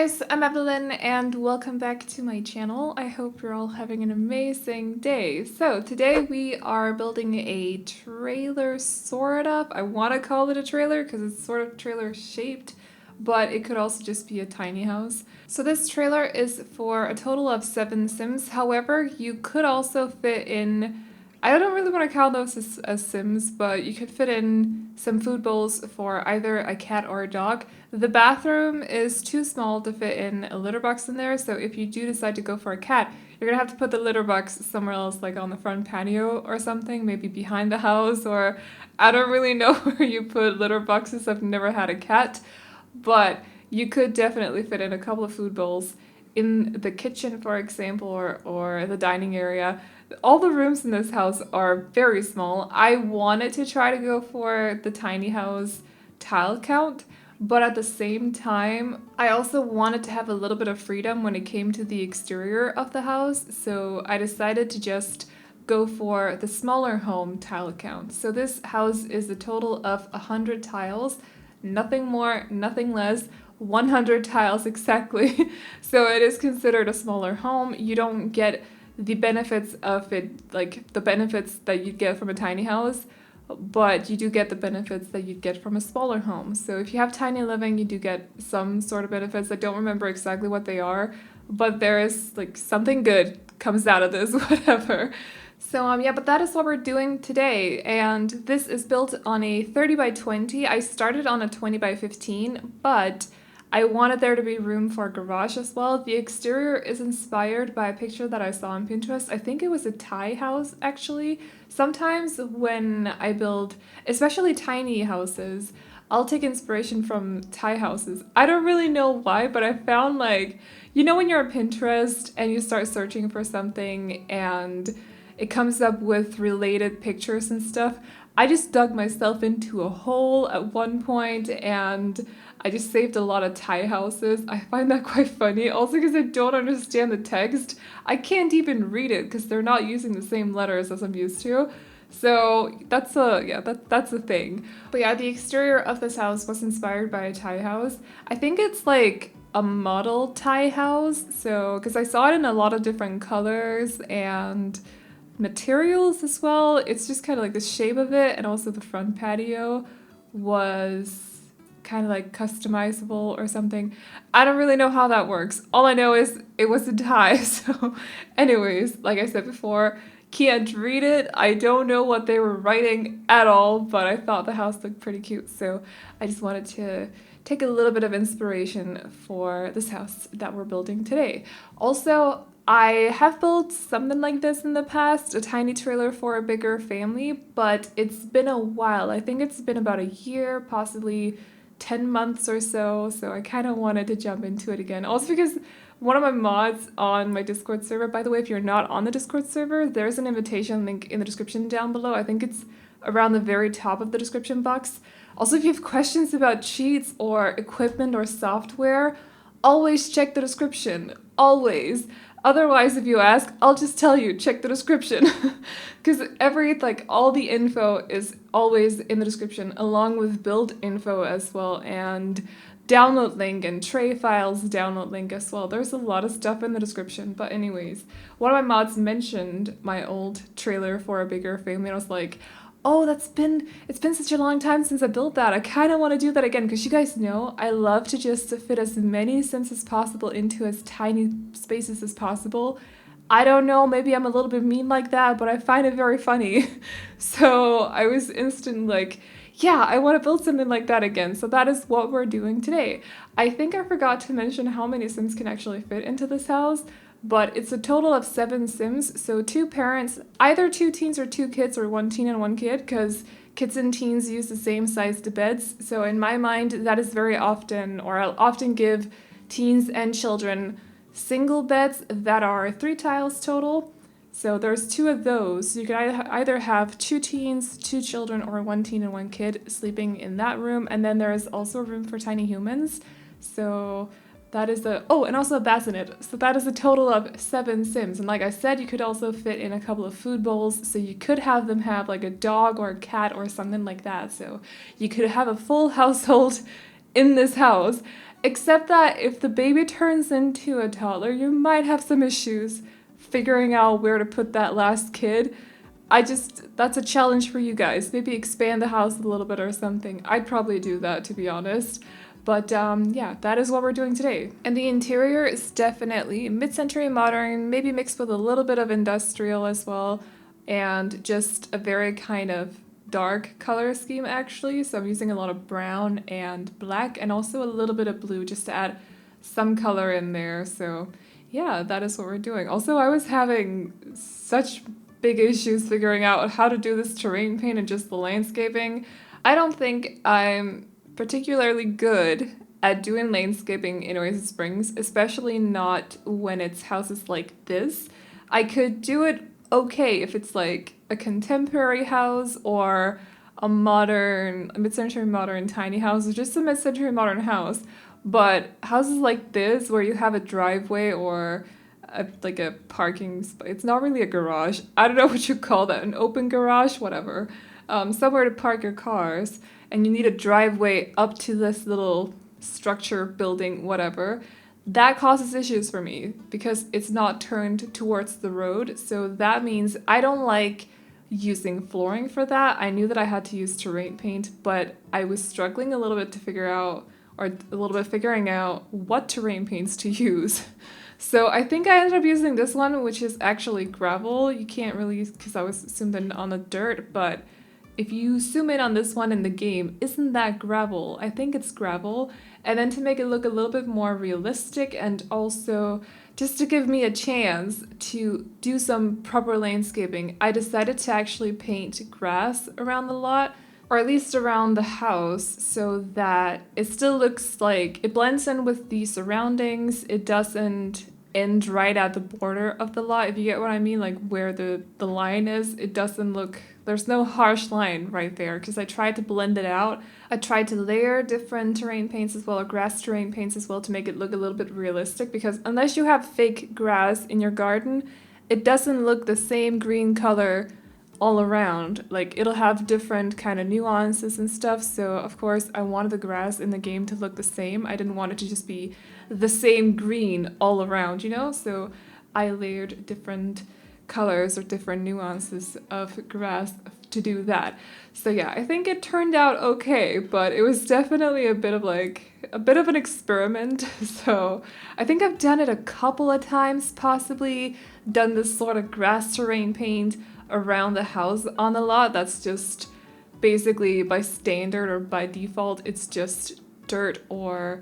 guys, I'm Aveline and welcome back to my channel. I hope you're all having an amazing day. So today we are building a trailer, sort of. I want to call it a trailer because it's sort of trailer shaped, but it could also just be a tiny house. So this trailer is for a total of 7 Sims. However, you could also fit in, I don't really want to count those as Sims, but you could fit in some food bowls for either a cat or a dog. The bathroom is too small to fit in a litter box in there, so if you do decide to go for a cat, you're gonna have to put the litter box somewhere else, like on the front patio or something, maybe behind the house, or I don't really know where you put litter boxes. I've never had a cat, but you could definitely fit in a couple of food bowls in the kitchen, for example, or the dining area. All the rooms in this house are very small. I wanted to try to go for the tiny house tile count, but at the same time, I also wanted to have a little bit of freedom when it came to the exterior of the house, so I decided to just go for the smaller home tile count. So this house is a total of 100 tiles, nothing more, nothing less, 100 tiles exactly. So it is considered a smaller home. You don't get the benefits of it, like the benefits that you'd get from a tiny house, but you do get the benefits that you'd get from a smaller home. So if you have tiny living, you do get some sort of benefits. I don't remember exactly what they are, but there is like something good comes out of this, whatever. So yeah, but that is what we're doing today, and this is built on a 30 by 20. I started on a 20 by 15, but I wanted there to be room for a garage as well. The exterior is inspired by a picture that I saw on Pinterest. I think it was a Thai house, actually. Sometimes when I build, especially tiny houses, I'll take inspiration from Thai houses. I don't really know why, but I found, like, you know when you're on Pinterest and you start searching for something and it comes up with related pictures and stuff? I just dug myself into a hole at one point and I just saved a lot of Thai houses. I find that quite funny. Also because I don't understand the text. I can't even read it because they're not using the same letters as I'm used to. So that's a thing. But yeah, the exterior of this house was inspired by a Thai house. I think it's like a model Thai house. So because I saw it in a lot of different colors and materials as well. It's just kind of like the shape of it, and also the front patio was kind of like customizable or something. I don't really know how that works. All I know is it was in Thai. So anyways, like I said before, can't read it. I don't know what they were writing at all, but I thought the house looked pretty cute, so I just wanted to take a little bit of inspiration for this house that we're building today. Also, I have built something like this in the past, a tiny trailer for a bigger family, but it's been a while. I think it's been about a year, possibly 10 months or so, so I kind of wanted to jump into it again. Also because one of my mods on my Discord server, by the way, if you're not on the Discord server, there's an invitation link in the description down below. I think it's around the very top of the description box. Also, if you have questions about cheats or equipment or software, always check the description, always. Otherwise, if you ask, I'll just tell you, check the description. Because all the info is always in the description, along with build info as well, and download link and tray files download link as well. There's a lot of stuff in the description. But anyways, one of my mods mentioned my old trailer for a bigger family, and I was like, oh, it's been such a long time since I built that. I kind of want to do that again because you guys know I love to just fit as many Sims as possible into as tiny spaces as possible. I don't know, maybe I'm a little bit mean like that, but I find it very funny. So I was instantly like, yeah, I want to build something like that again. So that is what we're doing today. I think I forgot to mention how many Sims can actually fit into this house. But it's a total of 7 Sims, so 2 parents, either 2 teens or 2 kids, or 1 teen and 1 kid, because kids and teens use the same sized beds. So in my mind, that is very often, or I'll often give teens and children single beds that are 3 tiles total. So there's 2 of those. So you can either have 2 teens, 2 children, or 1 teen and 1 kid sleeping in that room. And then there is also room for tiny humans. So that is and also a bassinet. So that is a total of 7 Sims. And like I said, you could also fit in a couple of food bowls. So you could have them have like a dog or a cat or something like that. So you could have a full household in this house. Except that if the baby turns into a toddler, you might have some issues figuring out where to put that last kid. That's a challenge for you guys. Maybe expand the house a little bit or something. I'd probably do that, to be honest. But yeah, that is what we're doing today. And the interior is definitely mid-century modern, maybe mixed with a little bit of industrial as well, and just a very kind of dark color scheme actually. So I'm using a lot of brown and black and also a little bit of blue just to add some color in there. So yeah, that is what we're doing. Also, I was having such big issues figuring out how to do this terrain paint and just the landscaping. I don't think I'm particularly good at doing landscaping in Oasis Springs, especially not when it's houses like this. I could do it okay if it's like a contemporary house or a mid-century modern tiny house, or just a mid-century modern house. But houses like this, where you have a driveway or like a parking spot, it's not really a garage. I don't know what you call that, an open garage, whatever. Somewhere to park your cars, and you need a driveway up to this little structure, building, whatever. That causes issues for me because it's not turned towards the road. So that means I don't like using flooring for that. I knew that I had to use terrain paint, but I was struggling a little bit to figure out, or a little bit figuring out what terrain paints to use. So I think I ended up using this one, which is actually gravel. You can't really, because I was zoomed in on the dirt, but if you zoom in on this one in the game, isn't that gravel? I think it's gravel. And then to make it look a little bit more realistic and also just to give me a chance to do some proper landscaping, I decided to actually paint grass around the lot, or at least around the house, so that it still looks like it blends in with the surroundings. It doesn't end right at the border of the lot, if you get what I mean, like where the line is. It doesn't look, there's no harsh line right there because I tried to blend it out. I tried to layer different terrain paints as well, or grass terrain paints as well, to make it look a little bit realistic, because unless you have fake grass in your garden, it doesn't look the same green color all around. Like, it'll have different kind of nuances and stuff. So of course I wanted the grass in the game to look the same. I didn't want it to just be the same green all around, you know? So I layered different colors or different nuances of grass to do that. So yeah, I think it turned out okay, but it was definitely a bit of an experiment. So I think I've done it a couple of times, possibly done this sort of grass terrain paint around the house on the lot. That's just basically by standard, or by default, it's just dirt, or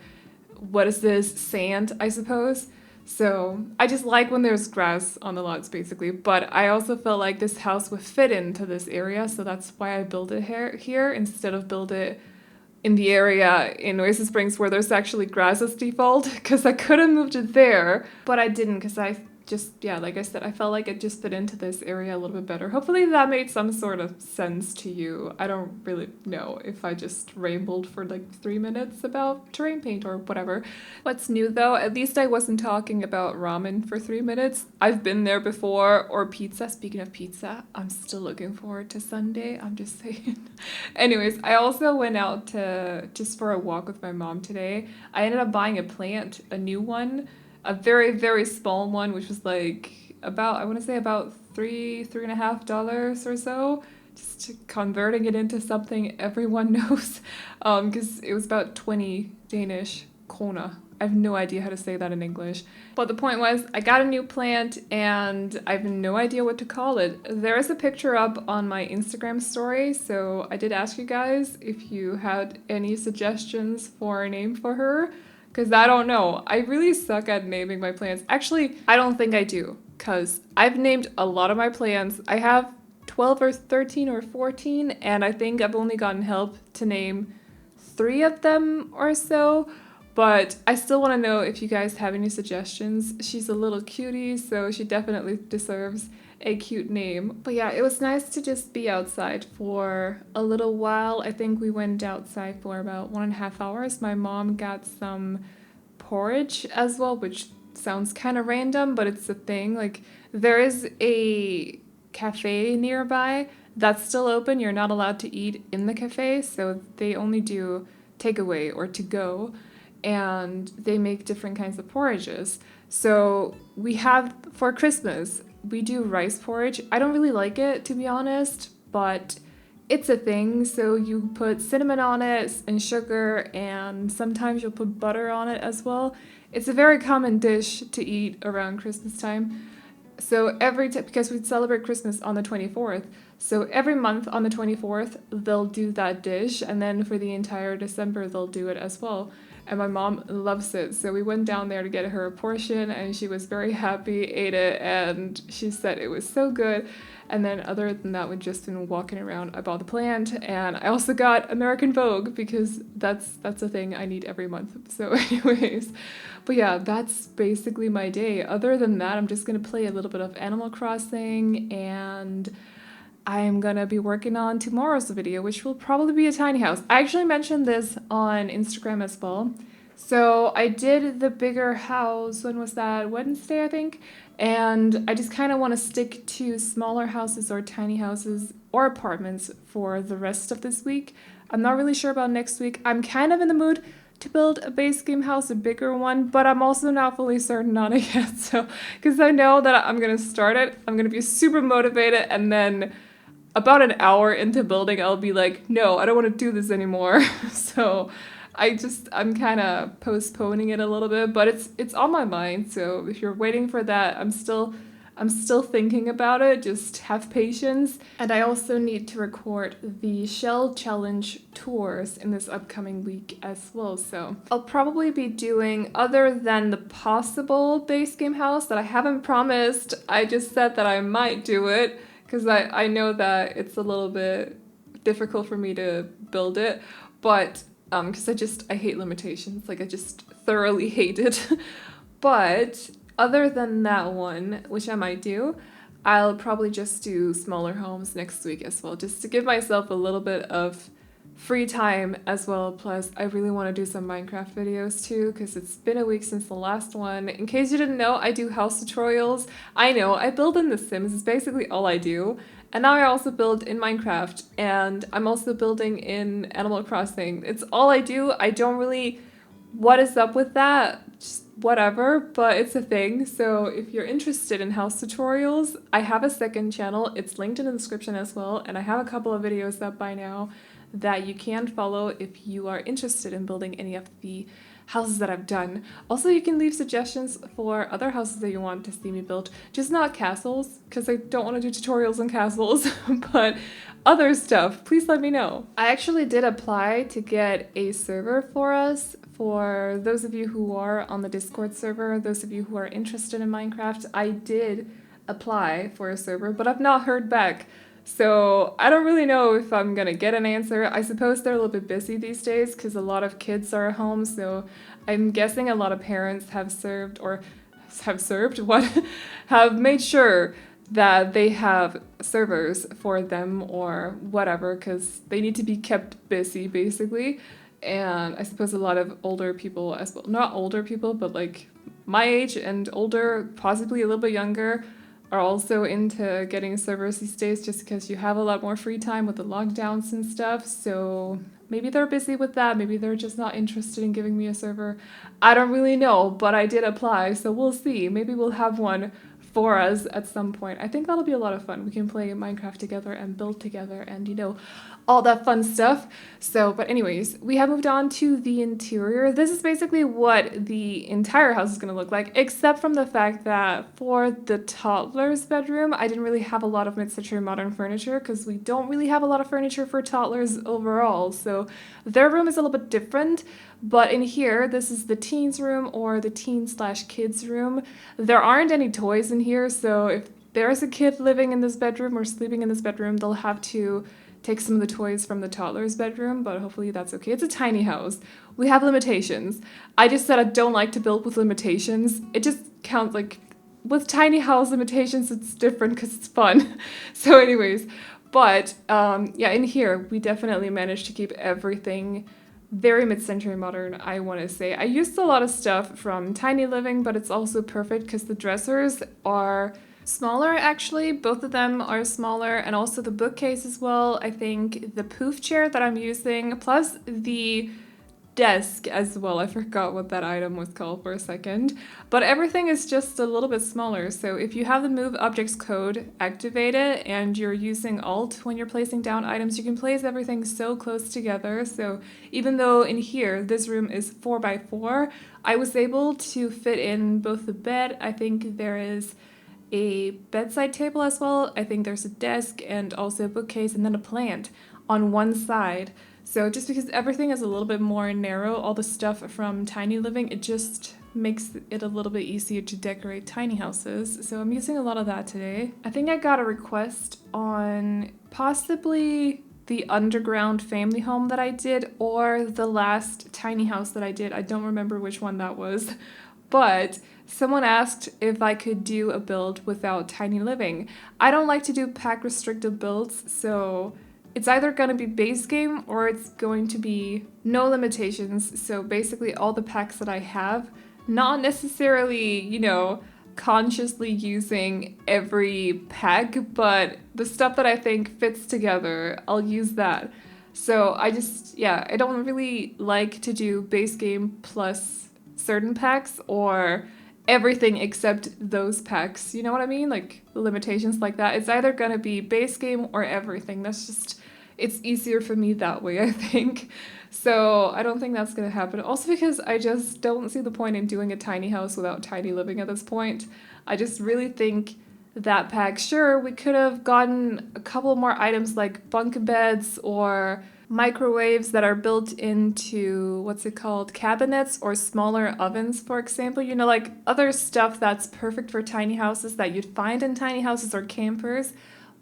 what is this, sand, I suppose. So I just like when there's grass on the lots, basically. But I also felt like this house would fit into this area, so that's why I built it here instead of build it in the area in Oasis Springs where there's actually grass as default, because I could have moved it there, but I didn't, because I just, yeah, like I said, I felt like it just fit into this area a little bit better. Hopefully that made some sort of sense to you. I don't really know if I just rambled for like 3 minutes about terrain paint or whatever. What's new though, at least I wasn't talking about ramen for 3 minutes. I've been there before, or pizza. Speaking of pizza, I'm still looking forward to Sunday, I'm just saying. Anyways, I also went out just for a walk with my mom today. I ended up buying a plant, a new one, a very, very small one, which was like about, I want to say about $3.50 or so, just converting it into something everyone knows, because it was about 20 Danish krona. I have no idea how to say that in English. But the point was, I got a new plant and I have no idea what to call it. There is a picture up on my Instagram story, so I did ask you guys if you had any suggestions for a name for her. Because I don't know. I really suck at naming my plants. Actually, I don't think I do. Because I've named a lot of my plants. I have 12 or 13 or 14. And I think I've only gotten help to name 3 of them or so. But I still want to know if you guys have any suggestions. She's a little cutie, so she definitely deserves a cute name. But yeah, it was nice to just be outside for a little while. I think we went outside for about 1.5 hours. My mom got some porridge as well, which sounds kind of random, but it's a thing. Like, there is a cafe nearby that's still open. You're not allowed to eat in the cafe, so they only do takeaway or to go. and they make different kinds of porridges. So we have, for Christmas, we do rice porridge. I don't really like it, to be honest, but it's a thing. So you put cinnamon on it and sugar, and sometimes you'll put butter on it as well. It's a very common dish to eat around Christmas time. So because we celebrate Christmas on the 24th, so every month on the 24th, they'll do that dish, and then for the entire December, they'll do it as well. And my mom loves it, so we went down there to get her a portion, and she was very happy, ate it, and she said it was so good. And then other than that, we've just been walking around. I bought the plant, and I also got American Vogue because that's a thing I need every month. So anyways, but yeah, that's basically my day. Other than that, I'm just gonna play a little bit of Animal Crossing, and I'm gonna be working on tomorrow's video, which will probably be a tiny house. I actually mentioned this on Instagram as well. So I did the bigger house, when was that? Wednesday, I think? And I just kind of want to stick to smaller houses or tiny houses or apartments for the rest of this week. I'm not really sure about next week. I'm kind of in the mood to build a base game house, a bigger one, but I'm also not fully certain on it yet. So, because I know that I'm going to start it, I'm going to be super motivated, and then about an hour into building, I'll be like, no, I don't want to do this anymore. So I'm kind of postponing it a little bit, but it's on my mind. So if you're waiting for that, I'm still thinking about it. Just have patience. And I also need to record the Shell Challenge tours in this upcoming week as well. So I'll probably be doing, other than the possible base game house that I haven't promised, I just said that I might do it, because I know that it's a little bit difficult for me to build it, but because I hate limitations, like I just thoroughly hate it. But other than that one, which I might do, I'll probably just do smaller homes next week as well, just to give myself a little bit of free time as well. Plus, I really want to do some Minecraft videos too, because it's been a week since the last one. In case you didn't know, I do house tutorials. I know, I build in The Sims, it's basically all I do. And now I also build in Minecraft, and I'm also building in Animal Crossing. It's all I do. I don't really, what is up with that? Just whatever, but it's a thing. So if you're interested in house tutorials, I have a second channel. It's linked in the description as well, and I have a couple of videos up by now that you can follow if you are interested in building any of the houses that I've done. Also, you can leave suggestions for other houses that you want to see me build, just not castles, because I don't want to do tutorials on castles, but other stuff, please let me know. I actually did apply to get a server for us. For those of you who are on the Discord server, those of you who are interested in Minecraft, I did apply for a server, but I've not heard back. So I don't really know if I'm gonna get an answer. I suppose they're a little bit busy these days because a lot of kids are at home, so I'm guessing a lot of parents have have made sure that they have servers for them or whatever, because they need to be kept busy basically. And I suppose a lot of older people as well, not older people, but like my age and older, possibly a little bit younger, are also into getting servers these days, just because you have a lot more free time with the lockdowns and stuff. So maybe they're busy with that. Maybe they're just not interested in giving me a server. I don't really know, but I did apply, so we'll see. Maybe we'll have one for us at some point. I think that'll be a lot of fun. We can play Minecraft together and build together and, you know, all that fun stuff. So, but anyways, we have moved on to the interior. This is basically what the entire house is going to look like, except from the fact that for the toddler's bedroom, I didn't really have a lot of mid-century modern furniture, because we don't really have a lot of furniture for toddlers overall. So their room is a little bit different. But in here, this is the teens room, or the teen/kids room. There aren't any toys in here, so if there's a kid living in this bedroom or sleeping in this bedroom, they'll have to take some of the toys from the toddler's bedroom, but hopefully that's okay. It's a tiny house. We have limitations. I just said I don't like to build with limitations. It just counts, like, with tiny house limitations, it's different because it's fun. So anyways, but yeah, in here, we definitely managed to keep everything very mid-century modern, I want to say. I used a lot of stuff from Tiny Living, but it's also perfect because the dressers are smaller, actually. Both of them are smaller, and also the bookcase as well. I think the poof chair that I'm using, plus the desk as well. I forgot what that item was called for a second. But everything is just a little bit smaller. So if you have the Move Objects code activated and you're using Alt when you're placing down items, you can place everything so close together. So even though in here, this room is 4x4, I was able to fit in both the bed. I think there is a bedside table as well. I think there's a desk and also a bookcase and then a plant on one side. So just because everything is a little bit more narrow, all the stuff from tiny living, it just makes it a little bit easier to decorate tiny houses. So I'm using a lot of that today. I think I got a request on possibly the underground family home that I did or the last tiny house that I did. I don't remember which one that was, but someone asked if I could do a build without tiny living. I don't like to do pack restricted builds, so it's either going to be base game or it's going to be no limitations. So basically all the packs that I have, not necessarily, you know, consciously using every pack, but the stuff that I think fits together, I'll use that. So I don't really like to do base game plus certain packs or everything except those packs. You know what I mean? Like limitations like that. It's either gonna be base game or everything. That's just, it's easier for me that way, I think. So I don't think that's gonna happen. Also because I just don't see the point in doing a tiny house without tiny living at this point. I just really think that pack, sure, we could have gotten a couple more items like bunk beds or microwaves that are built into, what's it called, cabinets or smaller ovens, for example. You know, like other stuff that's perfect for tiny houses that you'd find in tiny houses or campers.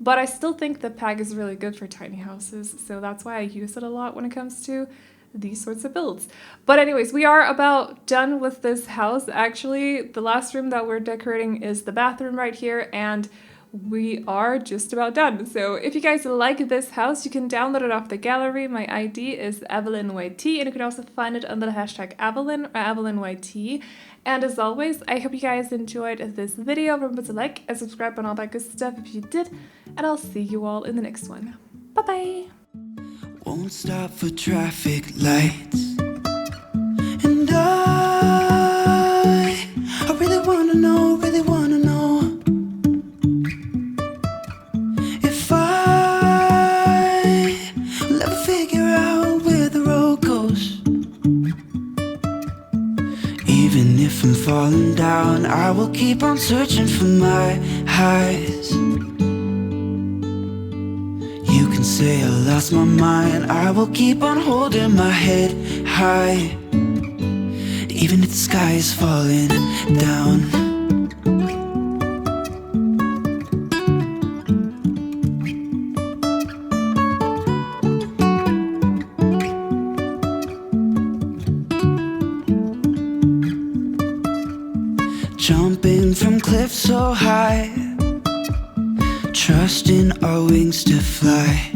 But I still think the pack is really good for tiny houses, so that's why I use it a lot when it comes to these sorts of builds. But anyways, we are about done with this house. Actually, the last room that we're decorating is the bathroom right here, and we are just about done. So if you guys like this house, you can download it off the gallery. My ID is AvelineYT, and you can also find it under the hashtag Aveline or AvelineYT. And as always, I hope you guys enjoyed this video. Remember to like and subscribe and all that good stuff if you did, and I'll see you all in the next one. Bye-bye! Won't stop for traffic lights, and I really wanna know, if I will ever figure out where the road goes. Even if I'm falling down, I will keep on searching for my highs. You can say I lost my mind, I will keep on holding my head high, even if the sky is falling down. Jumping from cliffs so high, trusting our wings to fly.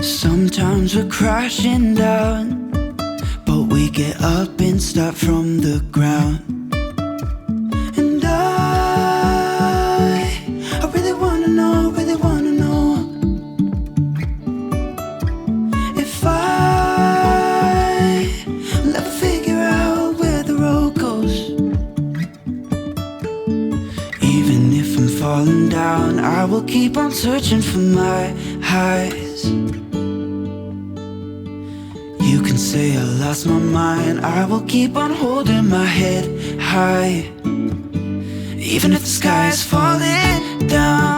Sometimes we're crashing down, but we get up and start from the ground. And I really wanna know, if I will ever figure out where the road goes. Even if I'm falling down, I will keep on searching for my highs. You can say I lost my mind, I will keep on holding my head high, even if the sky is falling down.